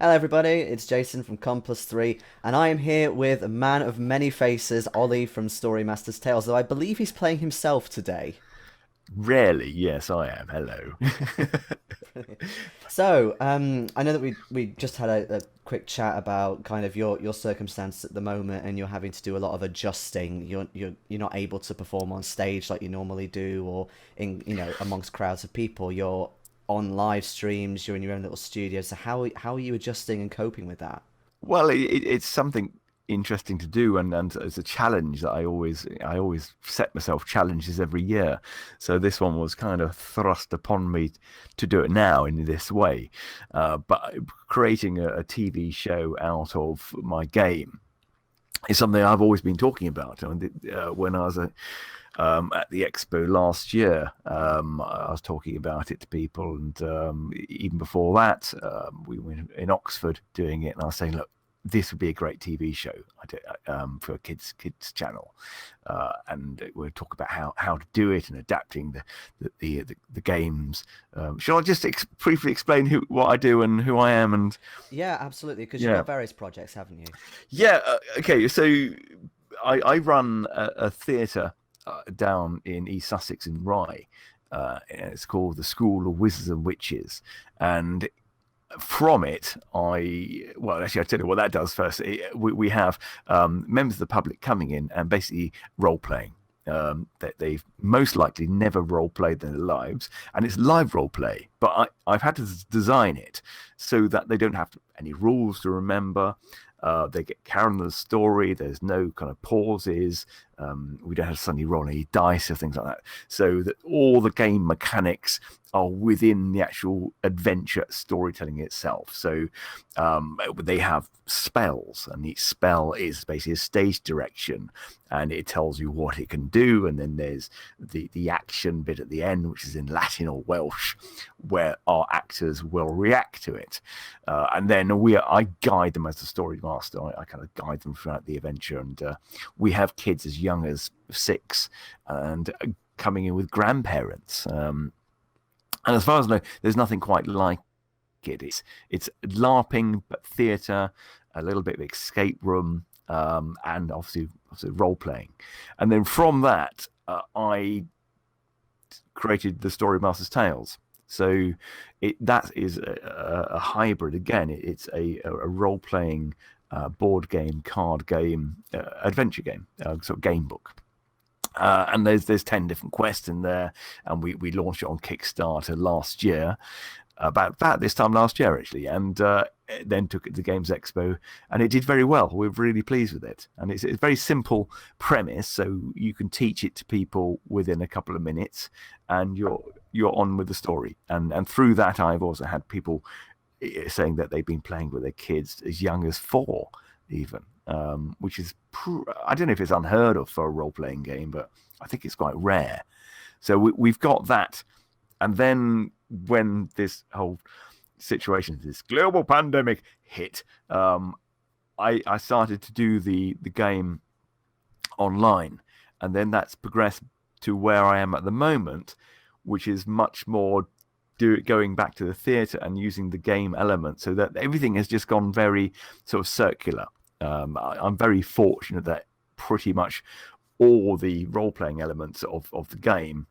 Hello, everybody. It's Jason from Con+3, and I am here with a man of many faces, Ollie from Storymasters Tales, though I believe he's playing himself today. Rarely, yes, I am. Hello. So, I know that we just had a quick chat about kind of your circumstance at the moment, and you're having to do a lot of adjusting. You're not able to perform on stage like you normally do, or in amongst crowds of people. You're on live streams. You're in your own little studio. So how are you adjusting and coping with that? Well, it's something interesting to do, and it's a challenge that I always set myself challenges every year. So this one was kind of thrust upon me to do it now in this way. But creating a TV show out of my game is something I've always been talking about. I mean, when I was at the expo last year, I was talking about it to people, and even before that, we were in Oxford doing it, and I was saying, look, this would be a great TV show for a kids channel, and we'll talk about how to do it and adapting the games. Shall I just briefly explain what I do and who I am? And Yeah, absolutely. Because you've yeah, got various projects, haven't you? yeah, okay. So I run a theatre down in East Sussex in Rye. And it's called the School of Wizards and Witches, and from it, well, actually, I'll tell you what that does first. We have members of the public coming in and basically role playing. That they've most likely never role played in their lives, and it's live role play. But I've had to design it so that they don't have any rules to remember. They get carried on the story. There's no kind of pauses. We don't have to suddenly roll any dice or things like that. So that all the game mechanics are within the actual adventure storytelling itself. So they have spells, and each spell is basically a stage direction, and it tells you what it can do. And then there's the action bit at the end, which is in Latin or Welsh, where our actors will react to it. And then I guide them as a story master. I kind of guide them throughout the adventure, and we have kids as young as 6 and coming in with grandparents. And as far as I know, there's nothing quite like it. It's LARPing, but theatre, a little bit of escape room, and obviously role playing. And then from that, I created the Storymasters Tales. So that is a hybrid. Again, it's a role playing board game, card game, adventure game, sort of game book. And there's 10 different quests in there, and we launched it on Kickstarter last year, about this time last year actually, and then took it to the Games Expo, and it did very well. We're really pleased with it, and it's a very simple premise, so you can teach it to people within a couple of minutes, and you're on with the story. And through that, I've also had people saying that they've been playing with their kids as young as 4, even, which is I don't know if it's unheard of for a role playing game, but I think it's quite rare. So we've got that, and then when this whole situation, this global pandemic hit, I started to do the game online, and then that's progressed to where I am at the moment, which is much more going back to the theatre and using the game element, so that everything has just gone very sort of circular. I'm very fortunate that pretty much all the role playing elements of the game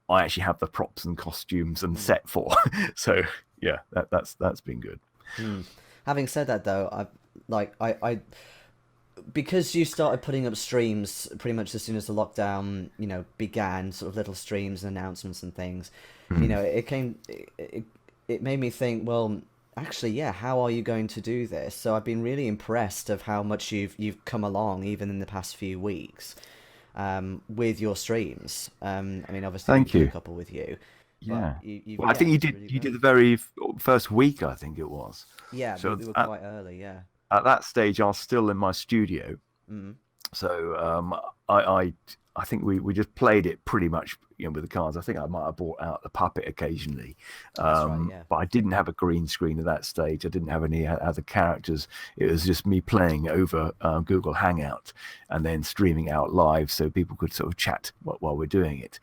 I actually have the props and costumes and Hmm. set for. So yeah, that's been good. Hmm. Having said that, though, I because you started putting up streams pretty much as soon as the lockdown, began, sort of little streams and announcements and things. Mm. It made me think, well, actually, yeah, how are you going to do this? So I've been really impressed of how much you've come along, even in the past few weeks, with your streams. I mean, obviously we've Thank done a you. couple with you, but Yeah. you've Well, I yeah, think you it's did really you did great. the very first week, I think it was. Yeah, So we were at, quite early. Yeah. at that stage, I was still in my studio. Mm. So I I think we just played it pretty much, with the cards. I think I might have brought out the puppet occasionally, That's right, yeah. but I didn't have a green screen at that stage. I didn't have any other characters. It was just me playing over Google Hangout and then streaming out live so people could sort of chat while we're doing it.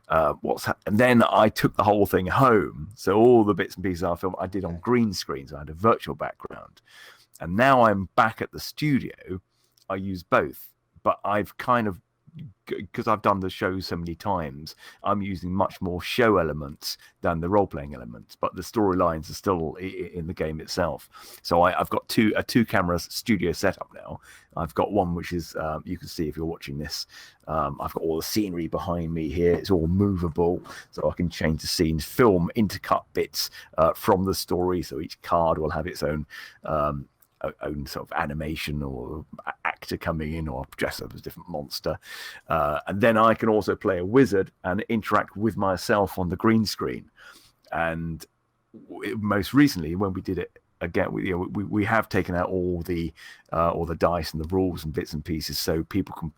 And then I took the whole thing home. So all the bits and pieces I filmed, I did on green screens. I had a virtual background, and now I'm back at the studio. I use both, but I've kind of, because I've done the show so many times, I'm using much more show elements than the role-playing elements, but the storylines are still in the game itself. So I've got a two camera studio setup now. I've got one which is, you can see if you're watching this, I've got all the scenery behind me here. It's all movable, so I can change the scenes, film intercut bits from the story, so each card will have its own sort of animation or actor coming in or dress up as a different monster. And then I can also play a wizard and interact with myself on the green screen. And most recently, when we did it again, we have taken out all the dice and the rules and bits and pieces, so people can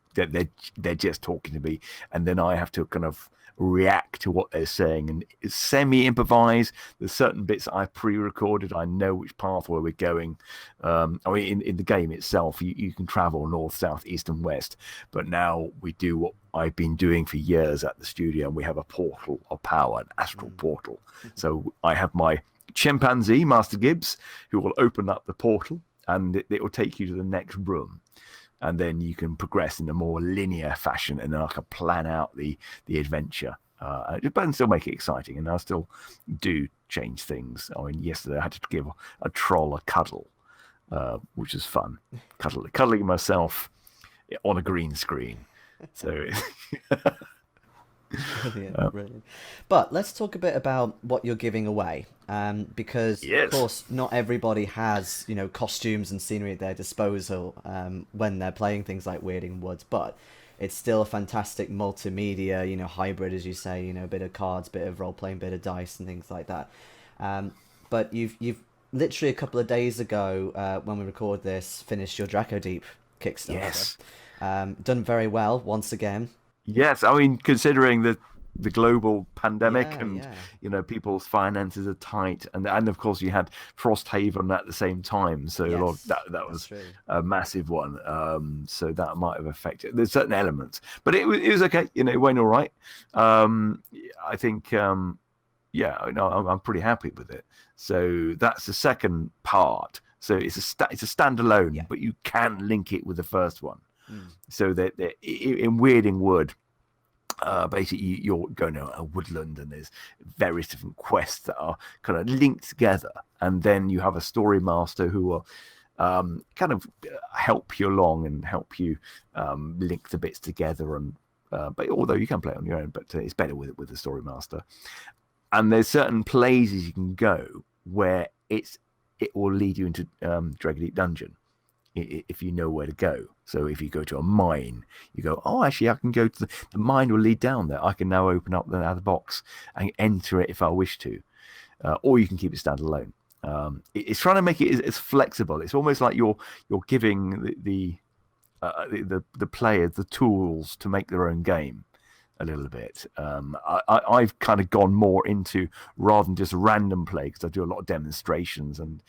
they're just talking to me, and then I have to kind of react to what they're saying and semi-improvise. There's certain bits that I pre-recorded. I know which path where we're going. I mean, in the game itself, you can travel north, south, east, and west. But now we do what I've been doing for years at the studio, and we have a portal of power, an astral portal. So I have my chimpanzee, Master Gibbs, who will open up the portal, and it will take you to the next room. And then you can progress in a more linear fashion, and then I can plan out the adventure, but still make it exciting. And I still do change things. I mean, yesterday I had to give a troll a cuddle, which is fun. Cuddling myself on a green screen. So Brilliant. But let's talk a bit about what you're giving away, because yes, of course not everybody has costumes and scenery at their disposal when they're playing things like Weirding Woods, but it's still a fantastic multimedia hybrid, as you say, a bit of cards, bit of role playing, bit of dice and things like that. But you've literally a couple of days ago, when we record this, finished your Drecker Deep Kickstarter. Yes. Done very well once again. Yes, I mean, considering the global pandemic and people's finances are tight, and of course you had Frosthaven at the same time, so a lot of that was a massive one. So that might have affected. There's certain elements, but it was okay. It went all right. I think I'm pretty happy with it. So that's the second part. So it's a standalone, but you can link it with the first one. So that in Weirding Wood, basically you're going to a woodland, and there's various different quests that are kind of linked together, and then you have a story master who will kind of help you along and help you link the bits together. And but although you can play it on your own, but it's better with the story master. And there's certain places you can go where it will lead you into Drecker Deep Dungeon, if you know where to go. So if you go to a mine, you go, oh, actually, I can go to the mine will lead down there. I can now open up the other box and enter it if I wish to. Or you can keep it standalone. It's trying to make it as flexible. It's almost like you're giving the player the tools to make their own game a little bit. I've kind of gone more into, rather than just random play, because I do a lot of demonstrations and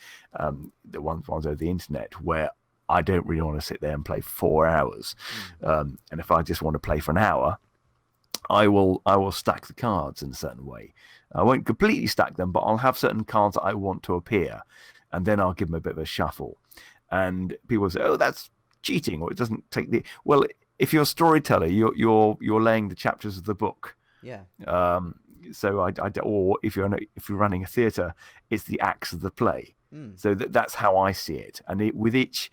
the ones over the internet where I don't really want to sit there and play 4 hours. And if I just want to play for an hour, I will stack the cards in a certain way. I won't completely stack them, but I'll have certain cards that I want to appear, and then I'll give them a bit of a shuffle. And people say, "Oh, that's cheating," or "It doesn't take the..." Well, if you're a storyteller, you're laying the chapters of the book. Yeah. So or if you're running a theatre, it's the acts of the play. So that's how I see it. And with each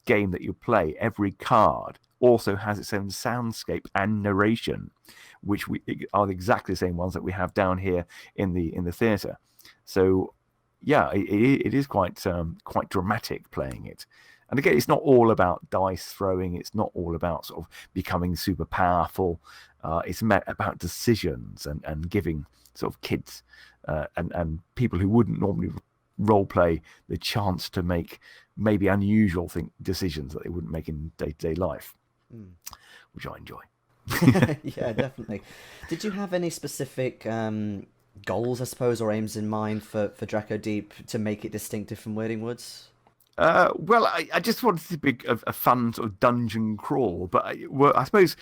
game that you play, every card also has its own soundscape and narration, which are exactly the same ones that we have down here in the theatre. So yeah, it is quite dramatic playing it. And again, it's not all about dice throwing. It's not all about sort of becoming super powerful. It's about decisions and giving sort of kids and people who wouldn't normally role play the chance to make maybe unusual decisions that they wouldn't make in day-to-day life, which I enjoy. Yeah, definitely. Did you have any specific goals, I suppose, or aims in mind for Draco Deep to make it distinctive from Waiting Woods? Well, I just wanted to be a fun sort of dungeon crawl, but well, I suppose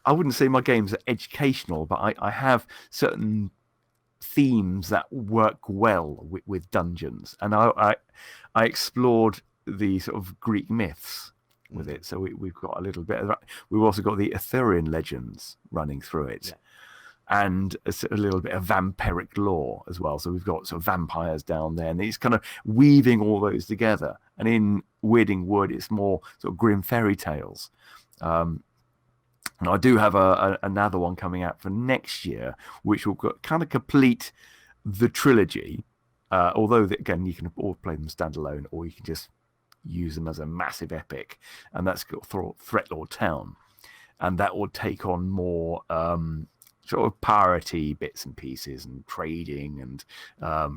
I wouldn't say my games are educational, but I have certain themes that work well with dungeons, and I explored the sort of Greek myths with Mm, it. So we've got a little bit of that. We've also got the Arthurian legends running through it, yeah. and a little bit of vampiric lore as well. So we've got sort of vampires down there, and he's kind of weaving all those together. And in Weirding Wood, it's more sort of grim fairy tales. Um, and I do have another one coming out for next year, which will kind of complete the trilogy. Although again, you can all play them standalone, or you can just use them as a massive epic, and that's got Threatlord Town, and that will take on more sort of piratey bits and pieces and trading and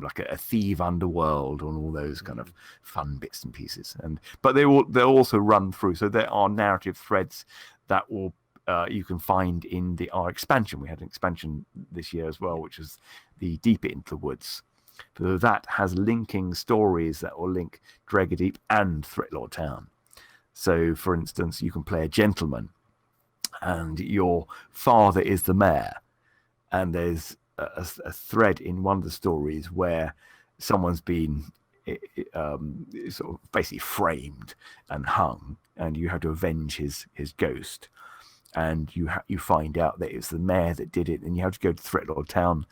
like a thief underworld and all those kind of fun bits and pieces. And but they'll also run through. So there are narrative threads that will you can find in our expansion. We had an expansion this year as well, which is the Deeper into the Woods. So that has linking stories that will link Drecker Deep and Threatlord Town. So, for instance, you can play a gentleman and your father is the mayor, and there's a thread in one of the stories where someone's been sort of basically framed and hung, and you have to avenge his ghost. And you find out that it's the mayor that did it, and you have to go to Threatlord Town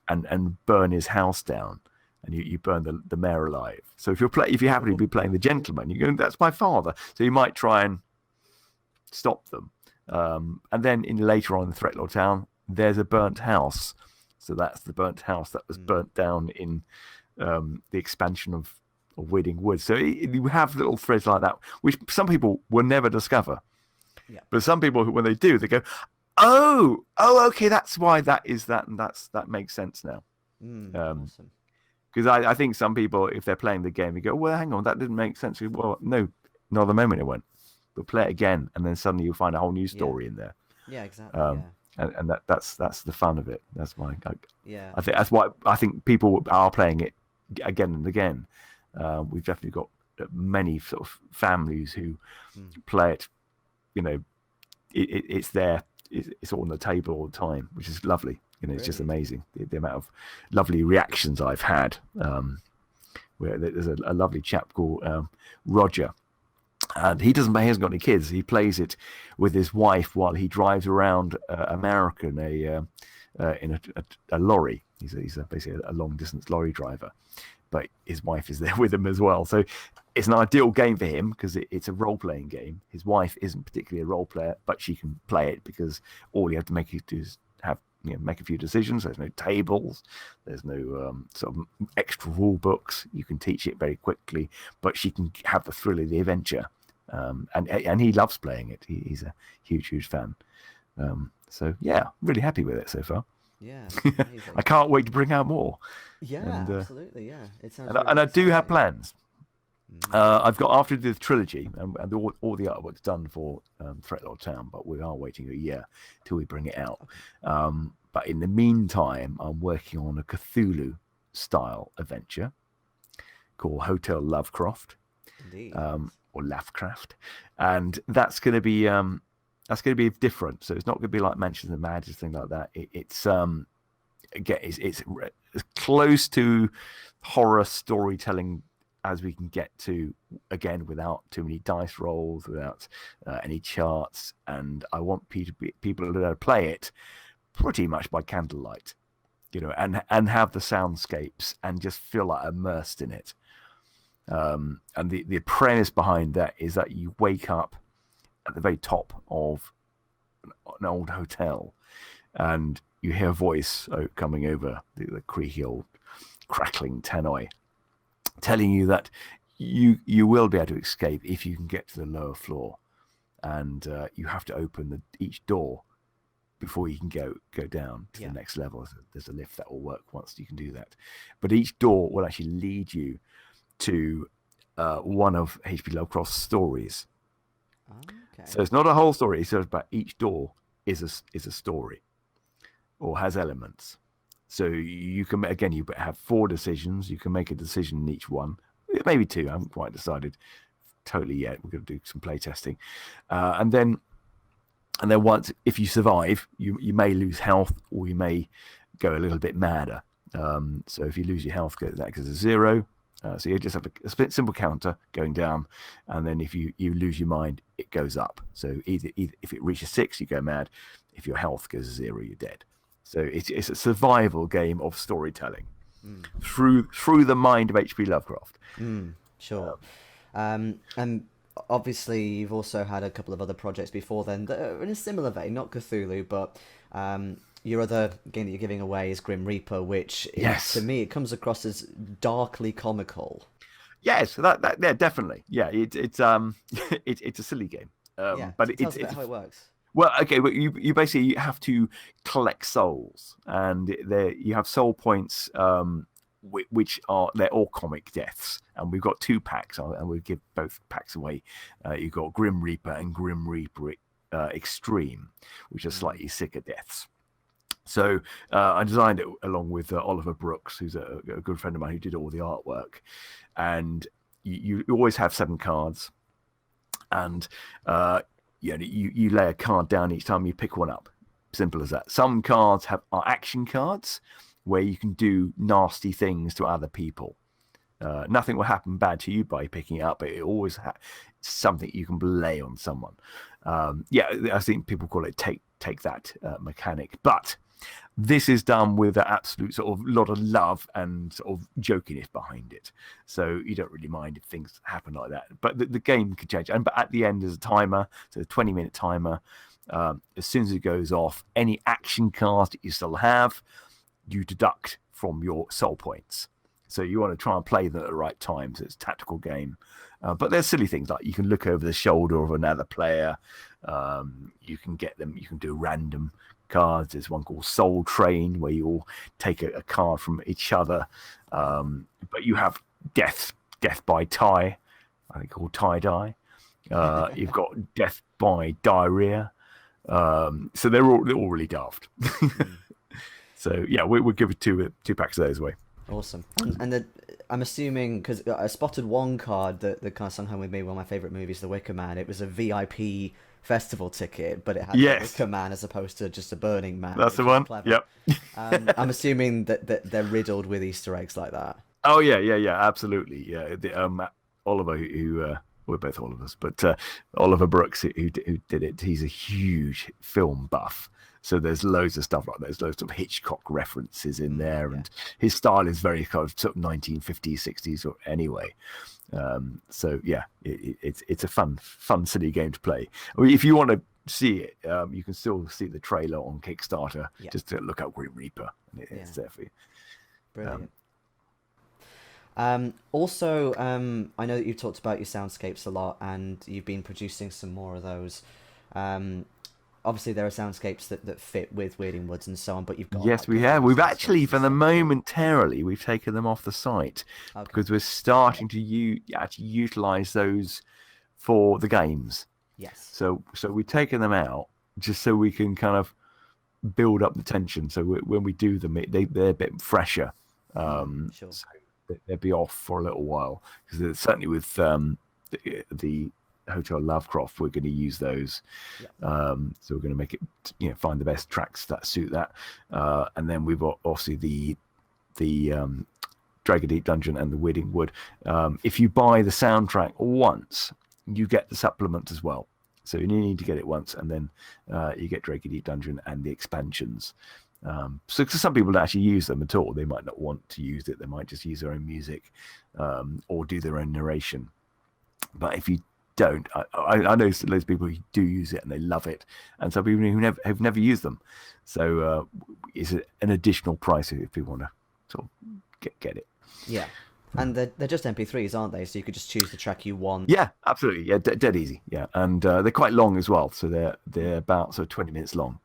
and burn his house down, and you burn the mayor alive. So if you happen to be playing the gentleman, you go, that's my father. So you might try and stop them. And then later on in Threatlord Town, there's a burnt house. So that's the burnt house that was burnt down in the expansion of Weirding Woods. So you have little threads like that, which some people will never discover. Yeah. But some people, when they do, they go, oh, okay, that's why that is that, and that makes sense now. Awesome. Because I think some people, if they're playing the game, they go, well, hang on, that didn't make sense. Well, no, not the moment it went. But play it again, and then suddenly you'll find a whole new story in there. Yeah, exactly. Yeah. And that's the fun of it. That's why Yeah. I think that's why I think people are playing it again and again. We've definitely got many sort of families who play it. You know, it's there. It's all on the table all the time, which is lovely. You know, it's just amazing the amount of lovely reactions I've had. Where there's a lovely chap called Roger, and he hasn't got any kids. He plays it with his wife while he drives around America in a lorry. He's basically a long distance lorry driver, but his wife is there with him as well. So it's an ideal game for him because it's a role playing game. His wife isn't particularly a role player, but she can play it because all you have to make is make a few decisions. There's no tables, there's no sort of extra rule books. You can teach it very quickly, but she can have the thrill of the adventure. And he loves playing it. He's a huge fan. So yeah, really happy with it so far. Yeah. I can't wait to bring out more. Yeah, and, absolutely. Yeah, it sounds. And I do have plans. I've got after the trilogy and all the artwork's done for Threatlord Town, but we are waiting a year till we bring it out. Okay. But in the meantime, I'm working on a Cthulhu style adventure called Hotel Lovecraft. Indeed. Or Lovecraft, and that's going to be different. So it's not going to be like Mansions of Madness, thing like that. It's it's as close to horror storytelling as we can get to, again, without too many dice rolls, without any charts. And I want people to play it pretty much by candlelight, and have the soundscapes and just feel like immersed in it. And the premise behind that is that you wake up at the very top of an old hotel and you hear a voice coming over the creaky old crackling tannoy telling you that you will be able to escape if you can get to the lower floor, and you have to open each door before you can go down to the next level. There's a lift that will work once you can do that, but each door will actually lead you to one of H.P. Lovecraft's stories. Okay. So it's not a whole story. It's about each door is a story or has elements. So you can, again, you have 4 decisions. You can make a decision in each one, maybe 2. I haven't quite decided totally yet. We're going to do some play testing, and then once, if you survive, you may lose health, or you may go a little bit madder. So if you lose your health, that goes to 0. So you just have a simple counter going down, and then if you lose your mind, it goes up. So either if it reaches 6, you go mad. If your health goes to 0, you're dead. So it's a survival game of storytelling through the mind of H.P. Lovecraft. Sure. And obviously you've also had a couple of other projects before then that are in a similar vein, not Cthulhu, but your other game that you're giving away is Grim Reaper, which to me, it comes across as darkly comical. Yes, yeah, definitely. Yeah, it's a silly game. But tell us about how it works. Well, okay, but you basically have to collect souls, and you have soul points, which they're all comic deaths, and we've got 2 packs, and we give both packs away. You've got Grim Reaper and Grim Reaper Extreme, which are slightly sicker deaths. So I designed it along with Oliver Brooks, who's a good friend of mine who did all the artwork, and you always have 7 cards, and you lay a card down each time you pick one up. Simple as that. Some cards are action cards where you can do nasty things to other people. Nothing will happen bad to you by picking it up, but it always something you can lay on someone. I think people call it take that mechanic, but this is done with an absolute sort of lot of love and sort of jokiness behind it. So you don't really mind if things happen like that. But the game can change. But at the end, there's a timer, so a 20-minute timer. As soon as it goes off, any action cards that you still have, you deduct from your soul points. So you want to try and play them at the right time. So it's a tactical game. But there's silly things like you can look over the shoulder of another player. You can get them. You can do random cards. There's one called Soul Train where you all take a card from each other. But you have death by tie, I think called tie dye. You've got death by diarrhea. So they're all really daft. So yeah, we'll give it 2 packs of those away. Awesome. And I'm assuming, because I spotted one card that kind of sung home with me, one of my favourite movies, The Wicker Man. It was a VIP festival ticket, but it had the Wicker Man as opposed to just a burning man. That's the one. Clever. Yep. I'm assuming that they're riddled with Easter eggs like that. Oh yeah, absolutely. Yeah, Oliver, who we're both Olivers, but Oliver Brooks, who did it, he's a huge film buff. So there's loads of stuff like that. There's loads of Hitchcock references in there, and his style is very kind of sort of 1950s, 60s or anyway. So yeah, it's a fun, silly game to play. I mean, if you want to see it, you can still see the trailer on Kickstarter. Just to look up Grim Reaper, and it's there for you. Brilliant. Also, I know that you've talked about your soundscapes a lot, and you've been producing some more of those. Obviously, there are soundscapes that fit with Weirding Woods and so on, but you've got... Yes, we have. We've actually, for the momentarily, we've taken them off the site because we're starting to actually utilize those for the games. Yes. So we've taken them out just so we can kind of build up the tension. So when we do them, they're a bit fresher. Sure. So they'll be off for a little while because certainly with the Hotel Lovecraft, we're going to use those. So we're going to make it, find the best tracks that suit that. And then we've got obviously the Drecker Deep Dungeon and the Weirding Wood. If you buy the soundtrack once, you get the supplement as well. So you need to get it once, and then you get Drecker Deep Dungeon and the expansions. So some people don't actually use them at all. They might not want to use it. They might just use their own music or do their own narration. But if you don't, I know loads of people who do use it and they love it, and some people who have never used them. So it's an additional price if people want to sort of get it. Yeah. And they're just MP3s, aren't they? So you could just choose the track you want. Yeah, absolutely. Yeah, dead easy. Yeah, and they're quite long as well. So they're about 20 minutes long.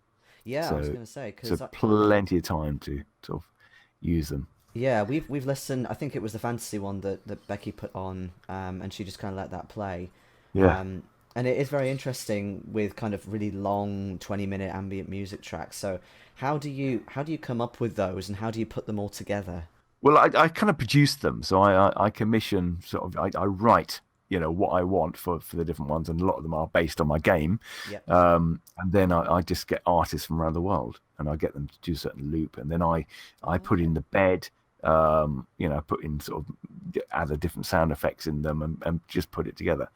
Yeah, so, I was going to say, so plenty of time to sort of use them. Yeah, we've listened. I think it was the fantasy one that Becky put on, and she just kind of let that play. Yeah. And it is very interesting with kind of really long 20-minute ambient music tracks. So how do you come up with those, and how do you put them all together? Well, I kind of produce them, so I commission sort of I write what I want for the different ones, and a lot of them are based on my game, Yep. and then I just get artists from around the world, and I get them to do a certain loop, and then I put Okay. in the bed, put in sort of other different sound effects in them, and just put it together,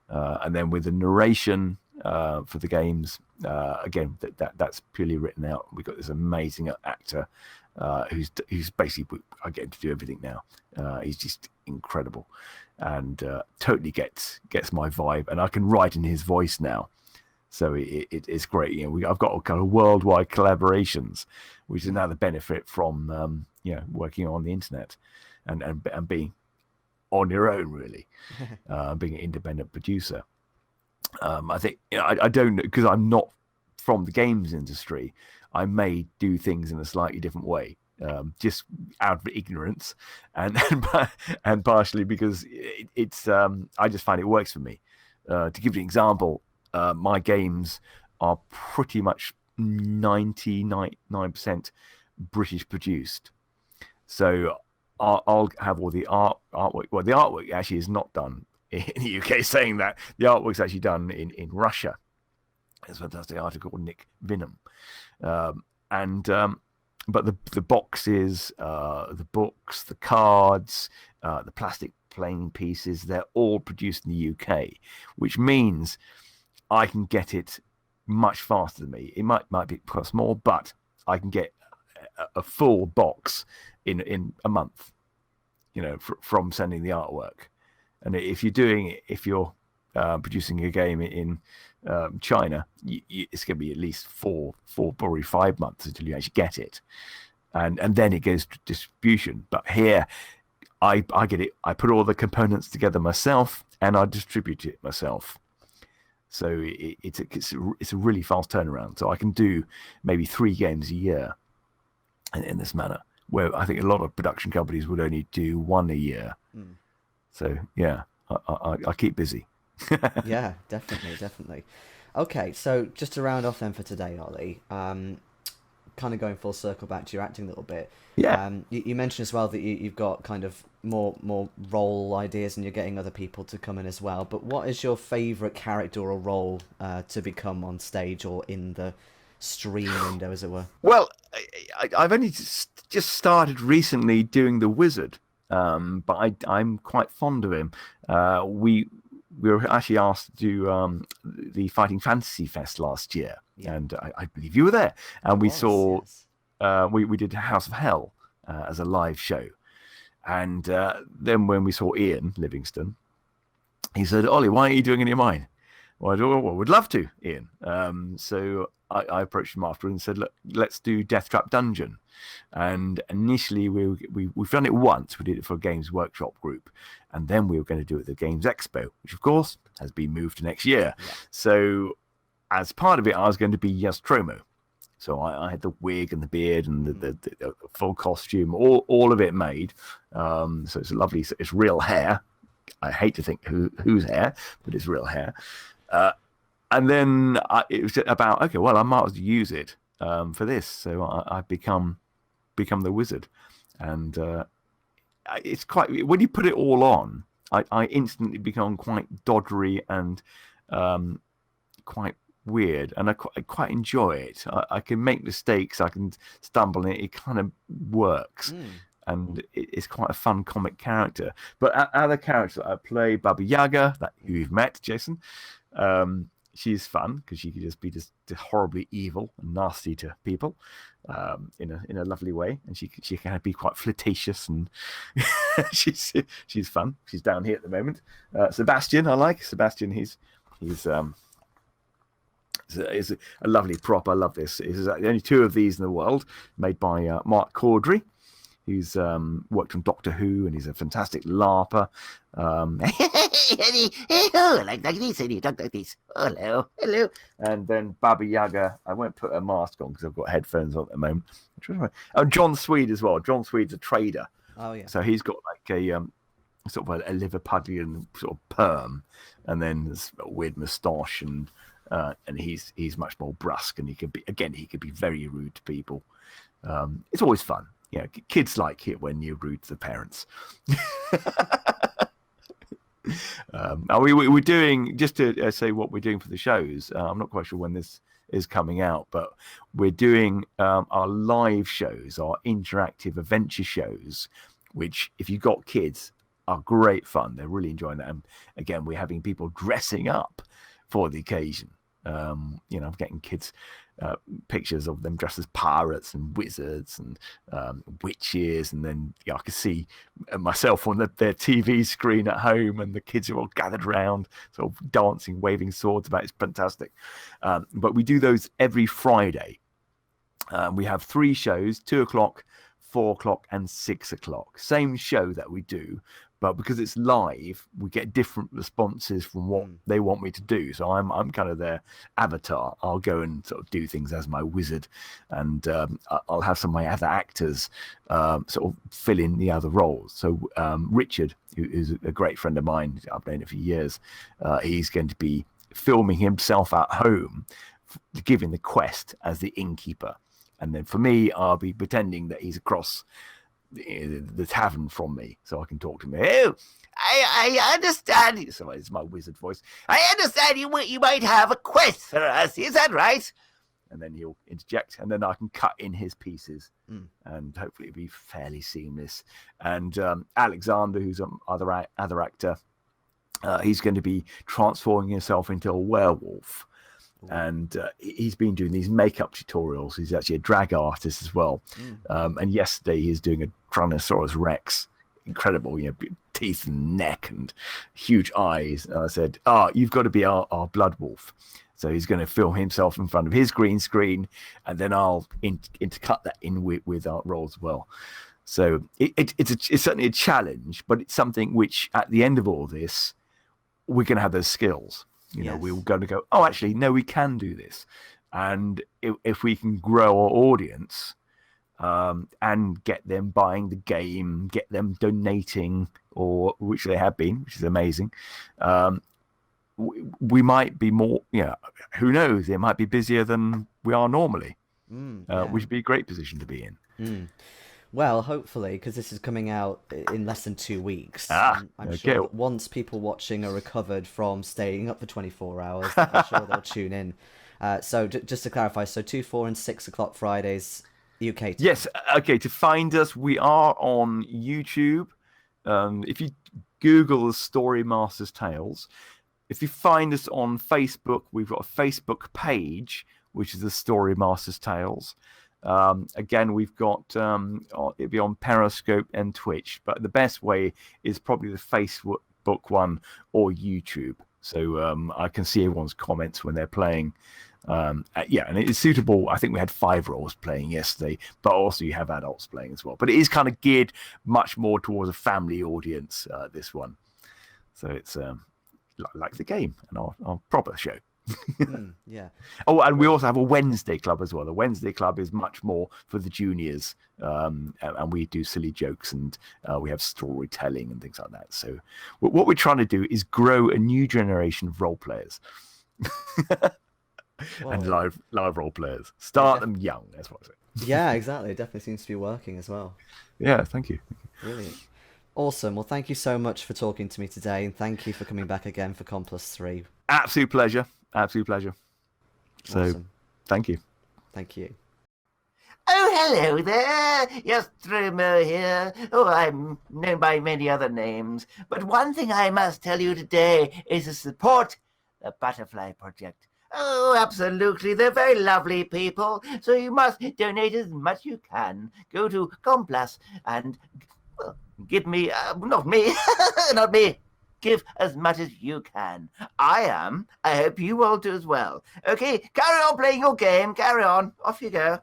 and then with the narration for the games, again that's purely written out. We've got this amazing actor who's basically I get him to do everything now. He's just incredible, and totally gets my vibe, and I can write in his voice now. So it's great. I've got kind of worldwide collaborations, which is another benefit from working on the internet, and being on your own really, being an independent producer. I think I don't, because I'm not from the games industry. I may do things in a slightly different way, just out of ignorance, and partially because it's I just find it works for me. To give you an example, my games are pretty much 99% British produced. So I'll have all the artwork. Well, the artwork actually is not done in the UK. Saying that, the artwork's actually done in Russia. There's a fantastic article called Nick Vinham, and but the boxes, the books, the cards, the plastic playing pieces, they're all produced in the UK, which means I can get it much faster than me. It might be cost more, but I can get a full box in a month, from sending the artwork. And if you're producing a game in China, it's going to be at least four, probably 5 months until you actually get it, and then it goes to distribution. But here, I get it. I put all the components together myself, and I distribute it myself. So it's a really fast turnaround. So I can do maybe 3 games a year in this manner, where I think a lot of production companies would only do 1 a year. Mm. So yeah, I keep busy. Yeah, definitely, definitely. Okay, so just to round off then for today, Ollie, kind of going full circle back to your acting a little bit. Yeah. You mentioned as well that you've got kind of more role ideas, and you're getting other people to come in as well. But what is your favourite character or role to become on stage or in the stream window, as it were? Well, I've only just started recently doing the wizard, but I'm quite fond of him. We were actually asked to do the Fighting Fantasy Fest last year, Yeah, and I believe you were there. I And we was, saw yes. we did House of Hell as a live show, and then when we saw Ian Livingston, he said, "Ollie, why aren't you doing any of mine?" Well, well, we'd love to, Ian. So I approached him afterwards and said, "Look, let's do Death Trap Dungeon." And initially, we've done it once. We did it for a Games Workshop group, and then we were going to do it at the Games Expo, which of course has been moved to next year. Yeah. So as part of it, I was going to be Nostromo. So I had the wig and the beard and the full costume, all of it made. So it's lovely. It's real hair. I hate to think whose hair, but it's real hair. And then it was about, okay, well, I might as well use it for this. So I become the wizard, and it's quite, when you put it all on, I instantly become quite doddery and quite weird, and I quite enjoy it. I can make mistakes, I can stumble, and it kind of works. Mm. And it's quite a fun comic character. But other characters that I play, Baba Yaga, who you've met, Jason, she's fun because she can just be just horribly evil and nasty to people, in a lovely way, and she can be quite flirtatious, and she's fun. She's down here at the moment. Sebastian, I like Sebastian. He's is a lovely prop. I love this. There's only 2 of these in the world, made by Mark Caudry, who's worked on Doctor Who, and he's a fantastic LARPer. Like this, and you talk like this. Hello. And then Baba Yaga, I won't put a mask on because I've got headphones on at the moment. Oh, John Swede as well. John Swede's a trader. Oh yeah. So he's got like sort of a Liverpudlian sort of perm, and then there's a weird moustache, and he's much more brusque, and he could be very rude to people. It's always fun. Yeah, kids like it when you're rude to the parents. We're doing, just to say what we're doing for the shows. I'm not quite sure when this is coming out, but we're doing our live shows, our interactive adventure shows, which, if you've got kids, are great fun. They're really enjoying that. And again, we're having people dressing up for the occasion. I'm getting kids pictures of them dressed as pirates and wizards and witches, and then I can see myself on their TV screen at home, and the kids are all gathered around, sort of dancing, waving swords about. It's fantastic. But we do those every Friday. We have 3 shows: 2 o'clock, 4 o'clock, and 6 o'clock. Same show that we do, but because it's live, we get different responses from what they want me to do. So I'm kind of their avatar. I'll go and sort of do things as my wizard, and I'll have some of my other actors sort of fill in the other roles. So Richard, who is a great friend of mine, I've known him for years, he's going to be filming himself at home, giving the quest as the innkeeper. And then for me, I'll be pretending that he's across the tavern from me, so I can talk to him. Oh, I understand. So it's my wizard voice. I understand you might have a quest for us. Is that right? And then he'll interject, and then I can cut in his pieces, and hopefully it'll be fairly seamless. And Alexander, who's other actor, he's going to be transforming himself into a werewolf. And he's been doing these makeup tutorials. He's actually a drag artist as well. And yesterday he's doing a Tyrannosaurus Rex. Incredible, teeth and neck and huge eyes. And I said, you've got to be our blood wolf. So he's going to film himself in front of his green screen, and then I'll intercut that in with our roles as well. So it's certainly a challenge, but it's something which, at the end of all this, we're going to have those skills. We're going to go, actually, no, we can do this. And if we can grow our audience and get them buying the game, get them donating, or which they have been, which is amazing, we might be more, who knows, they might be busier than we are normally, which would be a great position to be in. Well, hopefully, because this is coming out in less than 2 weeks. I'm sure that once people watching are recovered from staying up for 24 hours, I'm sure they'll tune in. So just to clarify, so 2, 4, and 6 o'clock Fridays, UK time. Yes, okay, to find us, we are on YouTube. If you Google the Storymasters Tales, if you find us on Facebook, we've got a Facebook page, which is the Storymasters Tales. Again, we've got it'll be on Periscope and Twitch, but the best way is probably the Facebook one or YouTube. So I can see everyone's comments when they're playing. And it's suitable. I think we had 5 roles playing yesterday, but also you have adults playing as well. But it is kind of geared much more towards a family audience, this one. So it's like the game and our proper show. Yeah. Oh, and we also have a Wednesday club as well. The Wednesday club is much more for the juniors, and we do silly jokes, and we have storytelling and things like that. So what we're trying to do is grow a new generation of role players. And live role players. Start them young, that's what I say. Yeah, exactly. It definitely seems to be working as well. Yeah, thank you. Brilliant. Awesome. Well, thank you so much for talking to me today, and thank you for coming back again for Con+3. Absolute pleasure. So, awesome. Thank you. Thank you. Oh, hello there. Yes, Stromo here. Oh, I'm known by many other names. But one thing I must tell you today is to support the Butterfly Project. Oh, absolutely. They're very lovely people. So you must donate as much as you can. Go to Con+ and give me, not me, not me. Give as much as you can. I hope you will do as well. Okay, carry on playing your game. Carry on. Off you go.